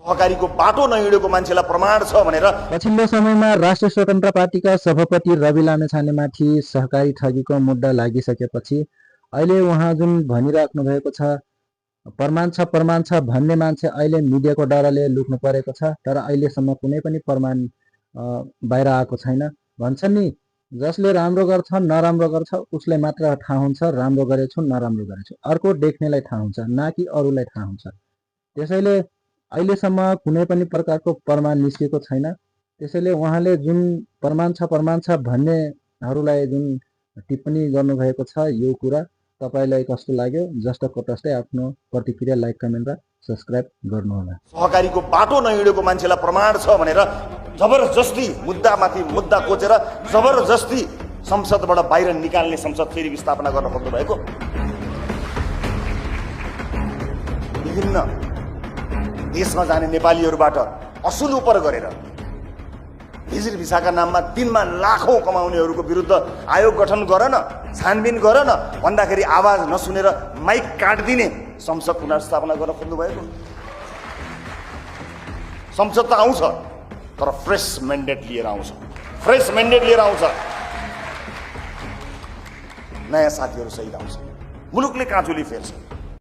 सहकारीको बाटो नहिँडेको मान्छेलाई प्रमाण छ भनेर पछिल्लो समयमा राष्ट्रिय स्वतन्त्र पार्टीका सभापति रवि लामेछानेमाथि सहकारी ठगीको मुद्दा लागिसकेपछि अहिले उहाँ जुन भनिराख्नु भएको छ प्रमाण छ भन्ने मान्छे अहिले मिडियाको डरले लुक्नु परेको छ, तर अहिलेसम्म कुनै पनि प्रमाण बाहिर आएको छैन। भन्छन् नि, जसले राम्रो गर्छ नराम्रो गर्छ उसलाई मात्र थाहा हुन्छ राम्रो गरेछु नराम्रो गरेछु, अर्को देख्नेलाई थाहा हुन्छ, न कि अरूलाई थाहा हुन्छ। त्यसैले अहिलेसम्म कुनै पनि प्रकारको प्रमाण निस्केको छैन। त्यसैले उहाँले जुन प्रमाण छ भन्नेहरूलाई जुन टिप्पणी गर्नुभएको छ, यो कुरा तपाईलाई कस्तो लाग्यो? जस्ट तटस्थै आफ्नो प्रतिक्रिया लाइक कमेन्ट र सब्सक्राइब गर्नुहोला। सहकारीको बाटो नहिँडेको मान्छेलाई प्रमाण छ भनेर जबरजस्ती मुद्दामाथि मुद्दा कोचेर जबरजस्ती संसदबाट बाहिर निकाल्ने, संसद फेरि विस्थापना गर्न खोज्नु भएको विभिन्न देशमा जाने नेपालीहरूबाट असुल उपर गरेर हिजर भिसाका नाममा दिनमा लाखौं कमाउनेहरूको विरुद्ध आयोग गठन गर न, छानबिन गर न भन्दाखेरि आवाज नसुनेर माइक काटिदिने संसद पुनर्स्थापना गर्न खोज्नु भएको। संसद त आउँछ तर फ्रेश म्यान्डेट लिएर आउँछ, नयाँ साथीहरू सहित आउँछ, मुलुकले काँचुली फेर्छ।